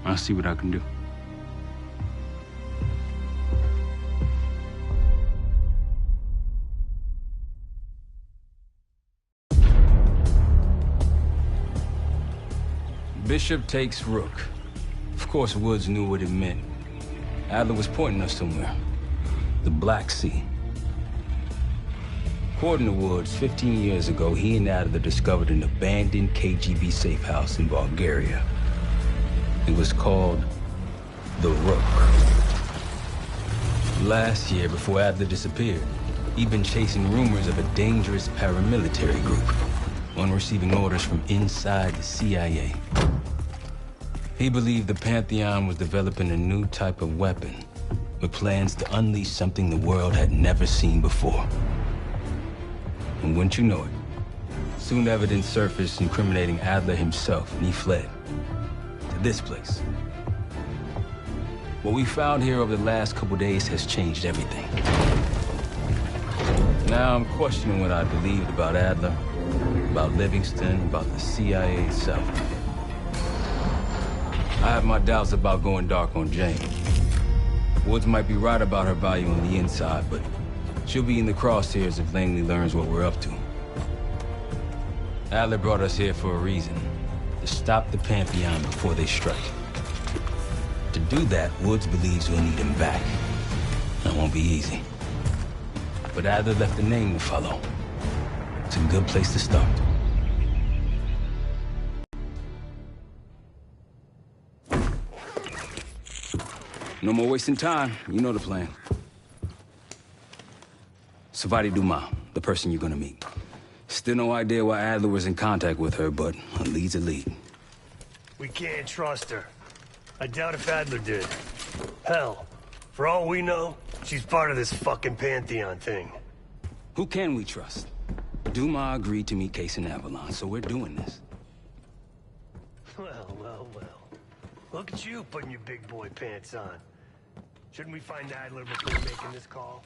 I'll see what I can do. Bishop takes Rook. Of course, Woods knew what it meant. Adler was pointing us somewhere. The Black Sea. According to Woods, 15 years ago, he and Adler discovered an abandoned KGB safe house in Bulgaria. It was called the Rook. Last year, before Adler disappeared, he'd been chasing rumors of a dangerous paramilitary group, one receiving orders from inside the CIA. He believed the Pantheon was developing a new type of weapon, with plans to unleash something the world had never seen before. And wouldn't you know it, soon evidence surfaced incriminating Adler himself, and he fled to this place. What we found here over the last couple days has changed everything. Now I'm questioning what I believed about Adler, about Livingston, about the CIA itself. I have my doubts about going dark on Jane. Woods might be right about her value on the inside, but she'll be in the crosshairs if Langley learns what we're up to. Adler brought us here for a reason, to stop the Pantheon before they strike. To do that, Woods believes we'll need him back. That won't be easy. But Adler left a name to follow. It's a good place to start. No more wasting time. You know the plan. Savati Dumas, the person you're gonna meet. Still no idea why Adler was in contact with her, but a lead's a lead. We can't trust her. I doubt if Adler did. Hell, for all we know, she's part of this fucking Pantheon thing. Who can we trust? Dumas agreed to meet Case in Avalon, so we're doing this. Well, well, well. Look at you putting your big boy pants on. Shouldn't we find Adler before making this call?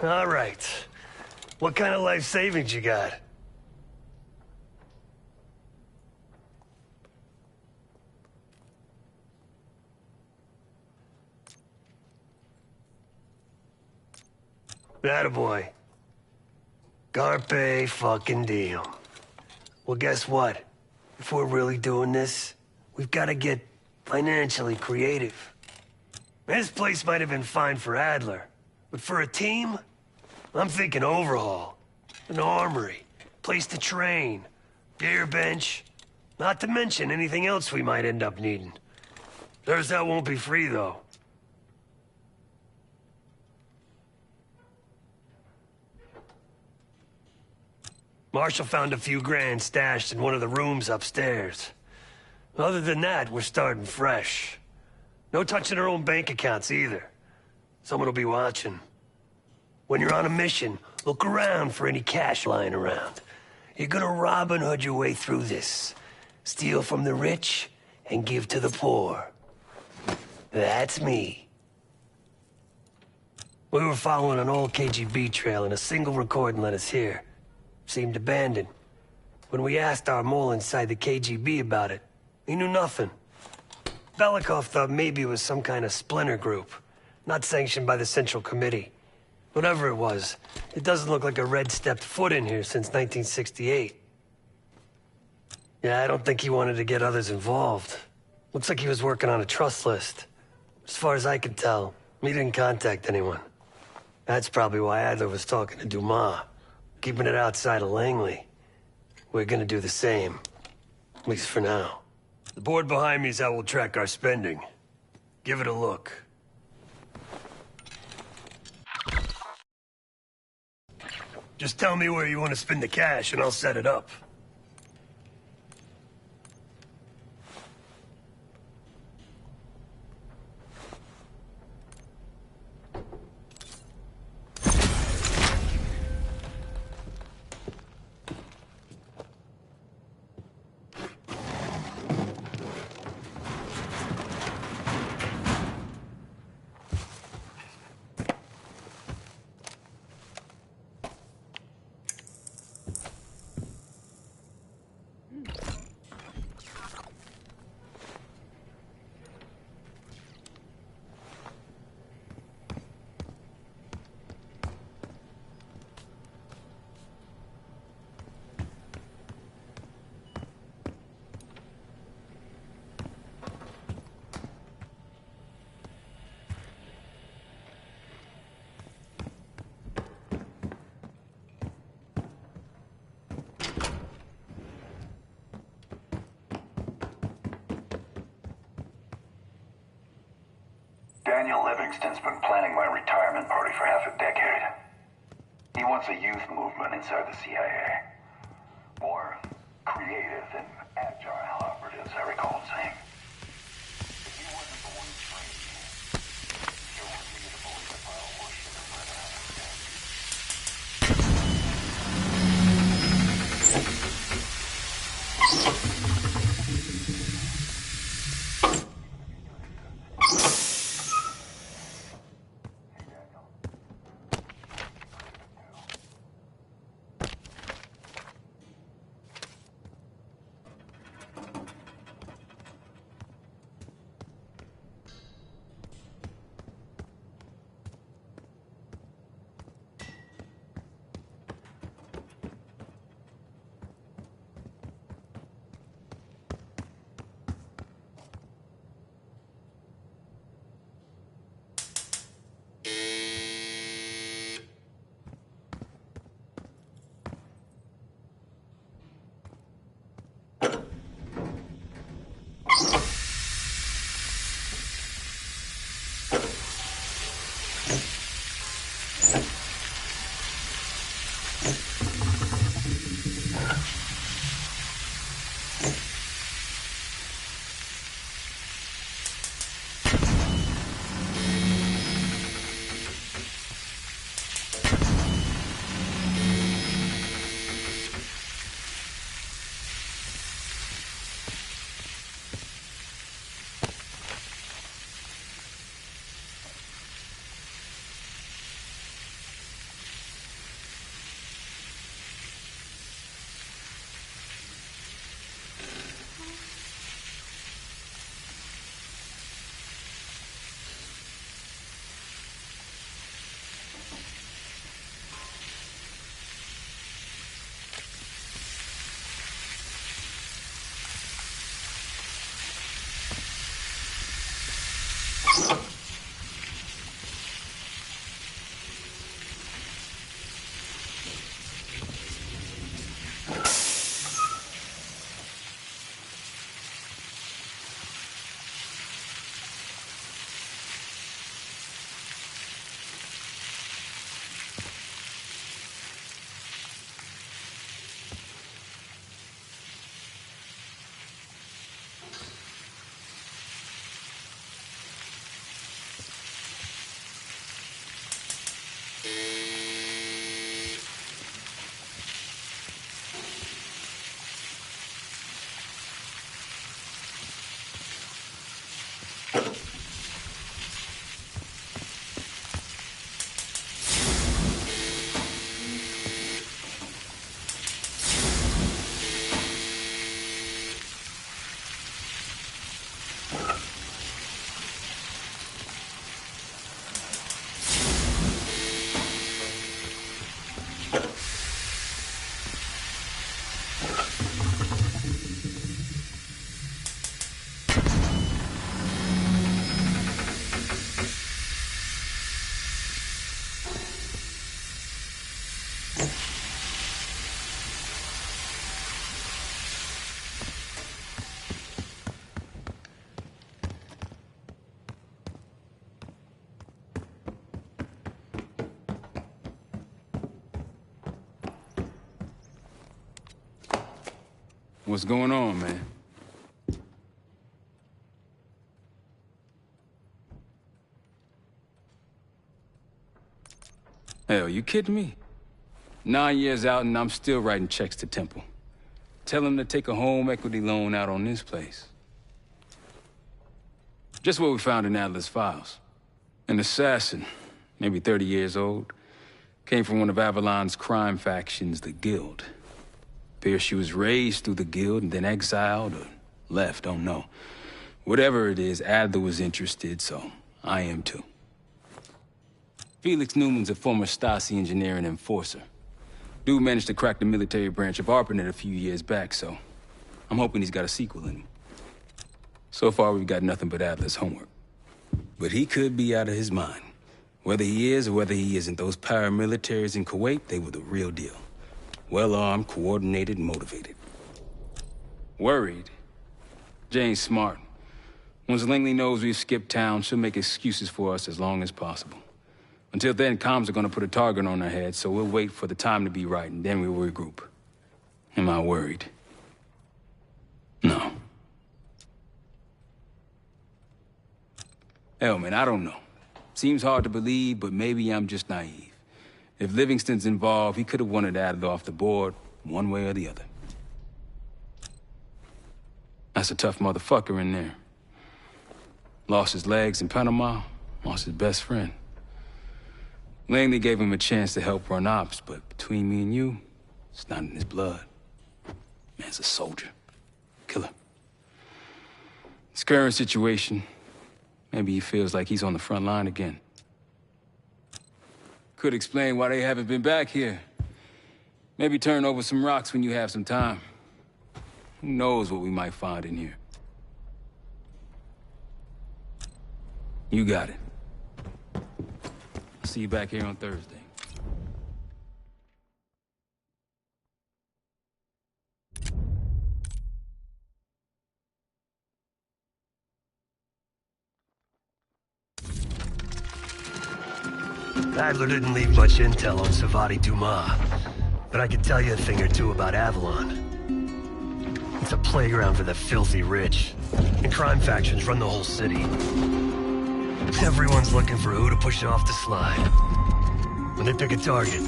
All right. What kind of life savings you got? Attaboy. Carpe fucking diem. Well, guess what? If we're really doing this, we've got to get financially creative. This place might have been fine for Adler, but for a team, I'm thinking overhaul. An armory, place to train, gear bench, not to mention anything else we might end up needing. There's that won't be free, though. Marshall found a few grand stashed in one of the rooms upstairs. Other than that, we're starting fresh. No touching our own bank accounts either. Someone will be watching. When you're on a mission, look around for any cash lying around. You're gonna Robin Hood your way through this. Steal from the rich and give to the poor. That's me. We were following an old KGB trail and a single recording led us here. Seemed abandoned. When we asked our mole inside the KGB about it, he knew nothing. Belikov thought maybe it was some kind of splinter group, not sanctioned by the Central Committee. Whatever it was, it doesn't look like a Red stepped foot in here since 1968. Yeah, I don't think he wanted to get others involved. Looks like he was working on a trust list. As far as I can tell, he didn't contact anyone. That's probably why Adler was talking to Dumas, keeping it outside of Langley. We're gonna do the same, at least for now. The board behind me is how we'll track our spending. Give it a look. Just tell me where you want to spend the cash and I'll set it up. Daniel Livingston's been planning my retirement party for half a decade. He wants a youth movement inside the CIA. More creative and agile operatives, I recall him saying. If he wasn't the one trained, sure would be to believe if I'll worship him rather than instead. What's going on, man? Hell, you kidding me? 9 years out and I'm still writing checks to Temple. Tell him to take a home equity loan out on this place. Just what we found in Adler's files. An assassin, maybe 30 years old, came from one of Avalon's crime factions, the Guild. Appears she was raised through the Guild and then exiled or left, don't know. Whatever it is, Adler was interested, so I am too. Felix Newman's a former Stasi engineer and enforcer. Dude managed to crack the military branch of ARPANET a few years back, so I'm hoping he's got a sequel in him. So far, we've got nothing but Adler's homework. But he could be out of his mind. Whether he is or whether he isn't, those paramilitaries in Kuwait, they were the real deal. Well-armed, coordinated, motivated. Worried? Jane's smart. Once Langley knows we've skipped town, she'll make excuses for us as long as possible. Until then, comms are gonna put a target on our heads, so we'll wait for the time to be right, and then we'll regroup. Am I worried? No. Hell, man, I don't know. Seems hard to believe, but maybe I'm just naive. If Livingston's involved, he could have wanted Adler off the board, one way or the other. That's a tough motherfucker in there. Lost his legs in Panama, lost his best friend. Langley gave him a chance to help run ops, but between me and you, it's not in his blood. Man's a soldier. Killer. His current situation, maybe he feels like he's on the front line again. Could explain why they haven't been back here. Maybe turn over some rocks when you have some time. Who knows what we might find in here? You got it. I'll see you back here on Thursday. Adler didn't leave much intel on Savati Dumas, but I can tell you a thing or two about Avalon. It's a playground for the filthy rich, and crime factions run the whole city. Everyone's looking for who to push off the slide. When they pick a target,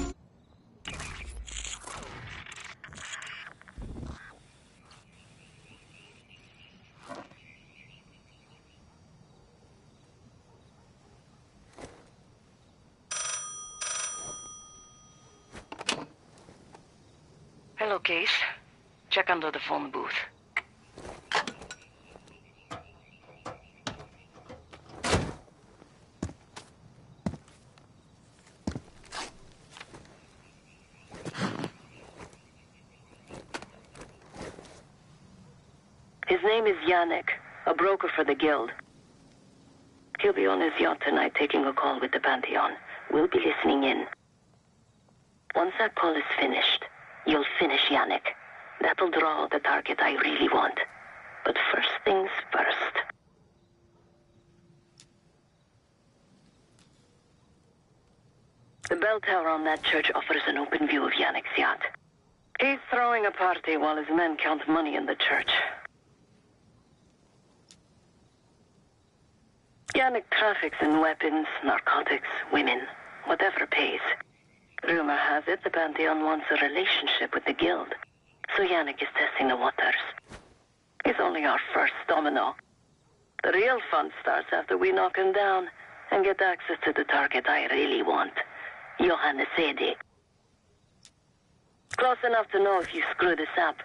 Hello, Case. Check under the phone booth. His name is Yannick, a broker for the Guild. He'll be on his yacht tonight taking a call with the Pantheon. We'll be listening in. Once that call is finished, you'll finish Yannick. That'll draw the target I really want. But first things first. The bell tower on that church offers an open view of Yannick's yacht. He's throwing a party while his men count money in the church. Yannick traffics in weapons, narcotics, women, whatever pays. Rumor has it the Pantheon wants a relationship with the Guild, so Yannick is testing the waters. He's only our first domino. The real fun starts after we knock him down and get access to the target I really want, Johannes Edi. Close enough to know if you screw this up.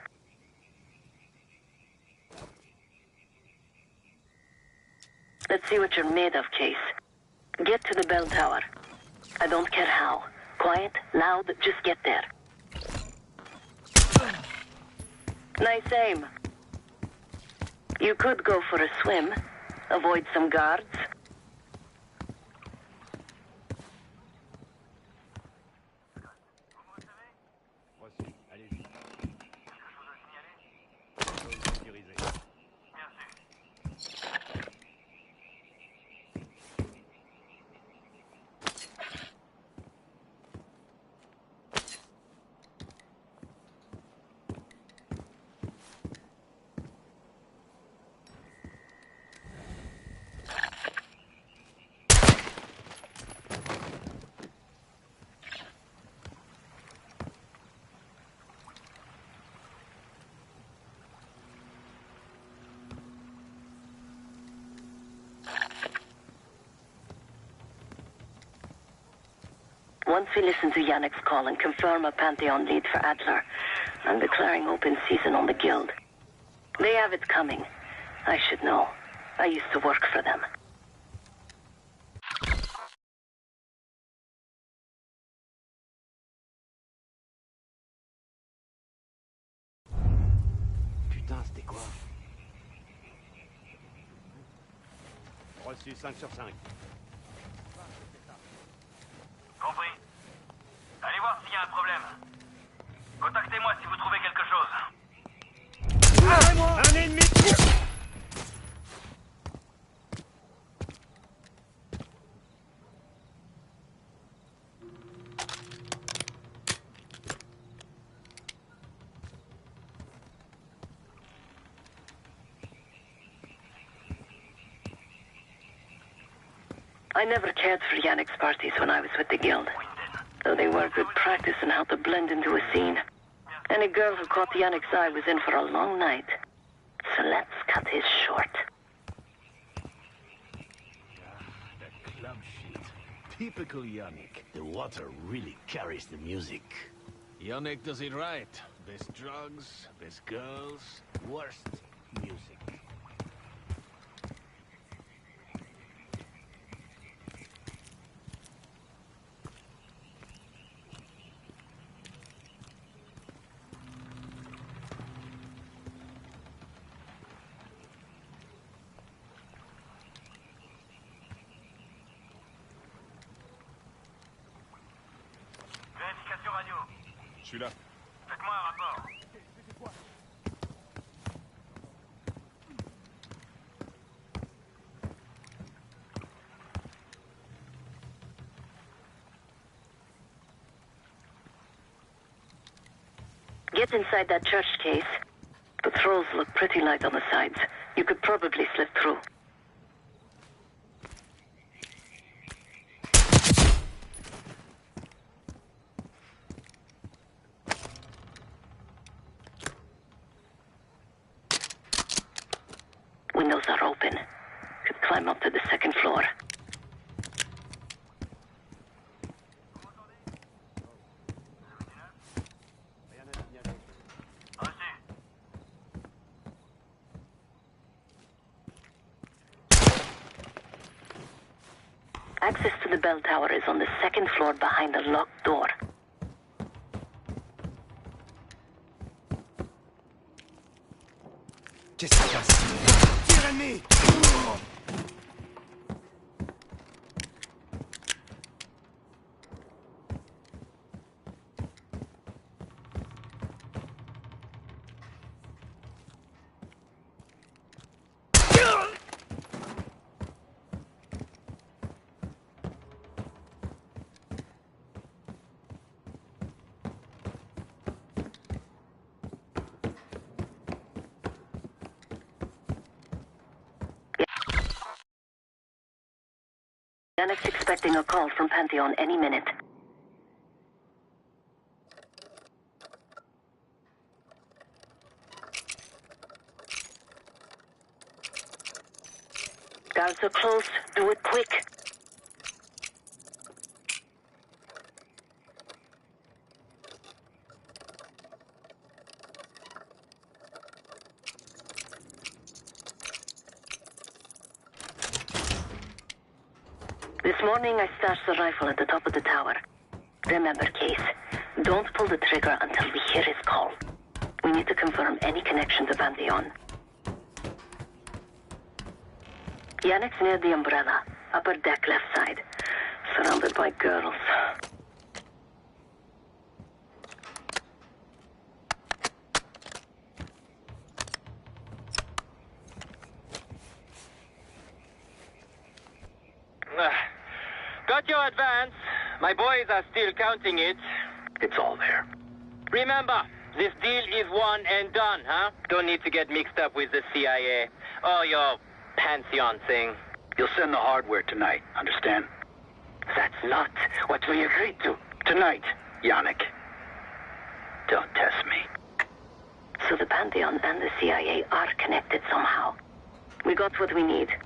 Let's see what you're made of, Case. Get to the bell tower. I don't care how. Quiet, loud, just get there. Nice aim. You could go for a swim, avoid some guards. Once we listen to Yannick's call and confirm a Pantheon lead for Adler, I'm declaring open season on the Guild. They have it coming. I should know. I used to work for them. Putain, c'était quoi? Reçu 5 sur 5. Compris. Allez voir s'il y a un problème. Contactez-moi si vous trouvez quelque chose. Un ennemi! I never cared for Yannick's parties when I was with the Guild, though they were good practice in how to blend into a scene. Any girl who caught Yannick's eye was in for a long night. So let's cut his short. The club shit. Typical Yannick. The water really carries the music. Yannick does it right. Best drugs, best girls, worst music. Vérification radio. Je suis là. Faites-moi un rapport. Get inside that church case. Patrols look pretty light on the sides. You could probably slip through. Windows are open. Could climb up to the second floor. Access to the bell tower is on the second floor behind a locked door. Qu'est-ce qui se passe? Tire ennemi! Yannick's expecting a call from Pantheon any minute. Guards are close. Do it quick. This morning I stashed the rifle at the top of the tower. Remember, Case, don't pull the trigger until we hear his call. We need to confirm any connection to Pantheon. Yannick's near the umbrella, upper deck left side, surrounded by girls. Got your advance. My boys are still counting it. It's all there. Remember, this deal is one and done, huh? Don't need to get mixed up with the CIA or your Pantheon thing. You'll send the hardware tonight, understand? That's not what we agreed to. Tonight, Yannick. Don't test me. So the Pantheon and the CIA are connected somehow. We got what we need.